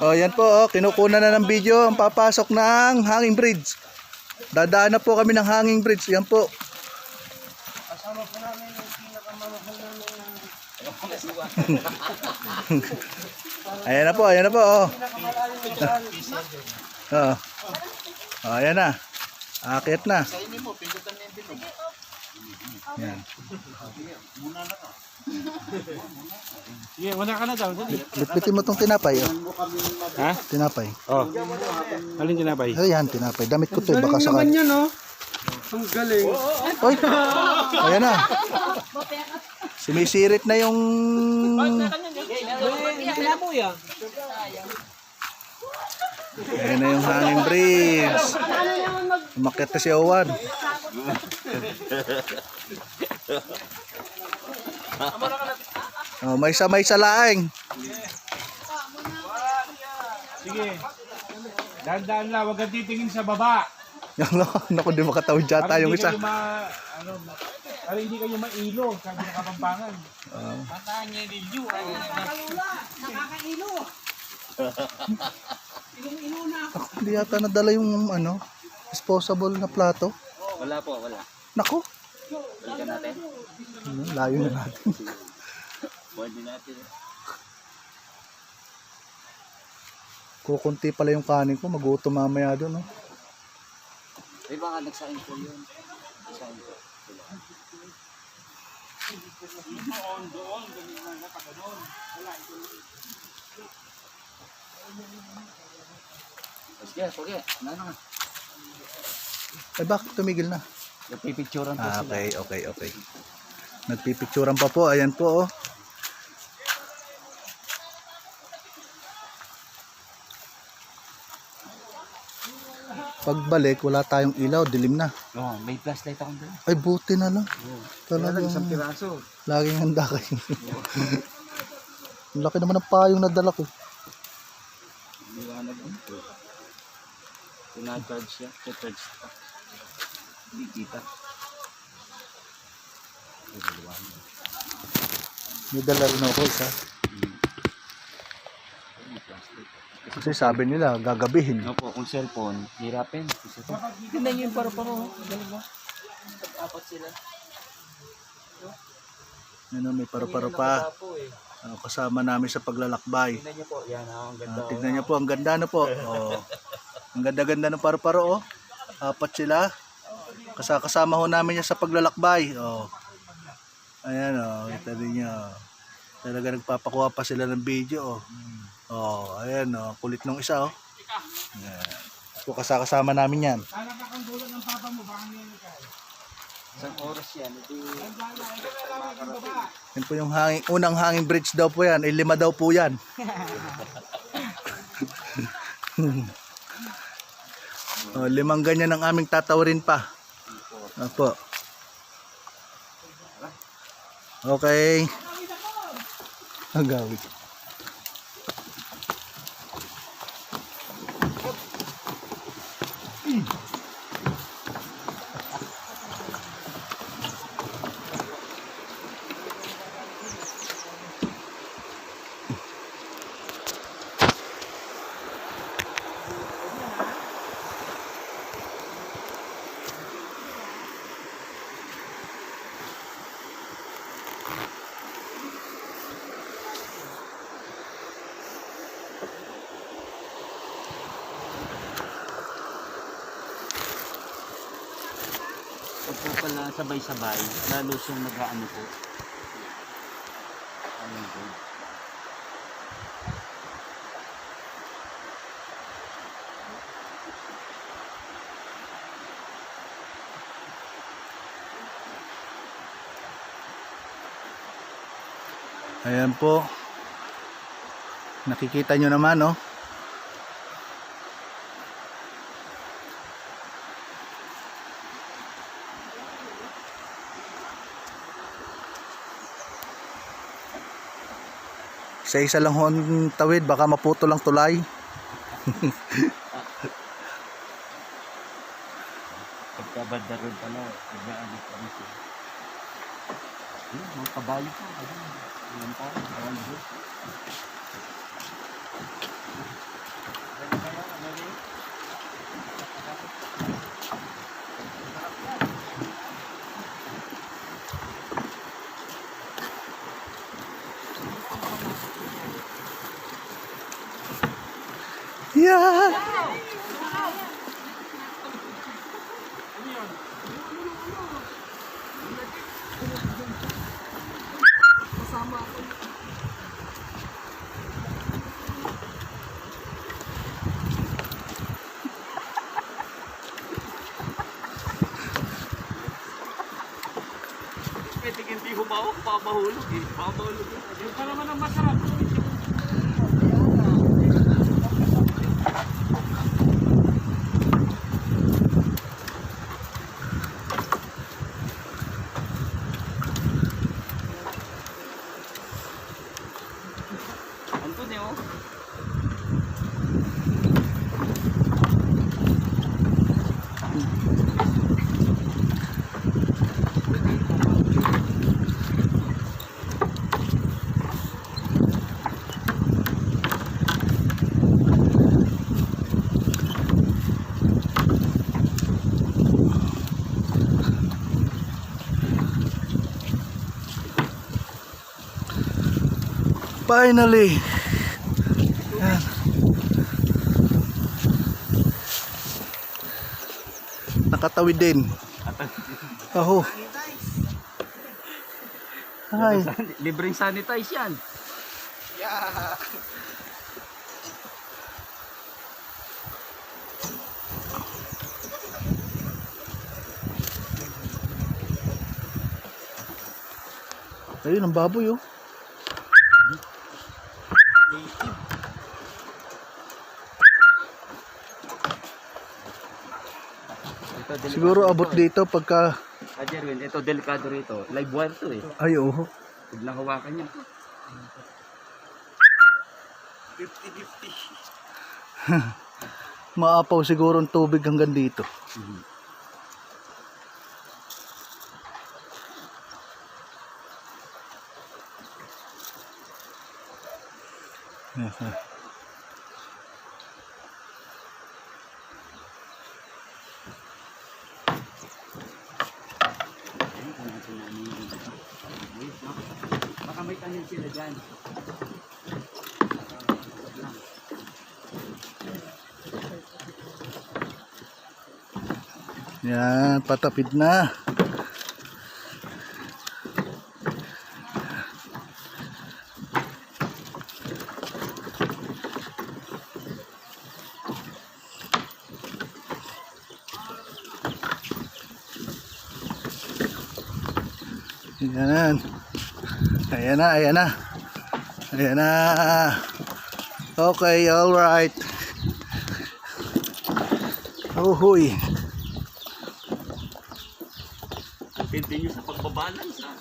Oh, yan po, oh, kinukuna na ng video ang papasok ng hanging bridge. Dadaan na po kami ng hanging bridge. Yan po. Kasama po namin yung pinakamamahal namin ng Ayan na po, ayan na po. Oh. pinakamalalim ng daan. Oh. Oh, ayan na. Akit na. Yan. Sige, muna ka na daw. Bitbitin mo tong tinapay. Oh. Ha? Tinapay. Oh. Alin tinapay? Ayan, tinapay. Damit ko to. Baka Galing sakal. naman yan, oh. Ang galing. Oy. Ayan na. Sumisirit na yung... Ayan na yung hanging bridge. Umakyat na si Owan. Oh, may sa laing. Sige. Dahan-dahan lang, huwag kang titingin sa baba. Naku, di makatawid yata yung isa. Para hindi kayo mailo, sabi ng Kapampangan. Pataan niya din yun. Nakakailo. Ako, hindi yata nadala yung ano, disposable na plato. Wala po, wala. Naku, Balikan natin. layo na natin. Pwede natin. Kukunti pala yung kanin ko, magutom mamaya doon. No? Ay, baka nagsain po yun. Nagsain po. Sige, sige. Ano nga? Eh bakit tumigil na? Nagpipicturan po sila. Okay. Nagpipicturan pa po, ayan po oh. Pagbalik, wala tayong ilaw, dilim na. Oh, may flashlight akong dala. Ay, buti na lang. Talagang isang Talagang piraso. laging handa kayo. Ang laki naman ng payong nadala ko. Liwanag mo. Tina-charge siya. Charge pa. Hindi kita. Liwanag. May dala rin ako isa. Kasi sabi nila, gagabihin. No po, kung cellphone, hirapin. Tingnan niyo yung paro-paro. Galing mo. Apat sila. Ano, may paro-paro pa. Kasama namin sa paglalakbay. Tingnan niyo po. Yan, ang ganda. Tignan niyo po, ang ganda na po. Oh. Ang ganda-ganda ng paro-paro. Oh. Apat sila. Kasama ho namin yan sa paglalakbay. Oh. Ayan, oh. Kita rin niyo. Talaga nagpapakuha pa sila ng video. Oh. Oh, ayan oh, kulit nung isa oh. Ayan. So, kasama namin yan. Nakakanggulat ng papa mo, baka niya kaya. Isang oras yan. Ito Yan po yung unang hanging bridge daw po yan. 5 daw po yan. Oh, 5 ganyan ang aming tatawarin pa. Opo. Okay. Ang gawin. Pag po pala sabay-sabay, lalo siyang mag-aano po. Ano po? Ayan po. Nakikita nyo naman oh. Isa lang ho ang tawid, baka maputo lang tulay. Pagkabanda rin pala, nag-aabot kami siya. Mga kabayo pa. Ayan pa. Ayan po. Yeah! Pwede hindi humawak, baka mahulog eh. Baka mahulog eh. Yung pa naman ang masarap. Andun eh oh. Finally! Yan. Nakatawid din. Aho. Ay. Libreng sanitize yan. Ayun, ang baboy oh. Ito, delikado Siguro abot rito, dito pagka... eh. Jerwin, ito delikado rito. Live wire to eh. Ay, oh. Biglang hawakan niya. 50-50. Maapaw siguro ang tubig hanggang dito. Baka may tanim sila dyan. Yan, patapid na. Yan. Ayan na, ayan na. Ayan na. Okay, all right. Oh, huy. Continue sa pagbabalance ha.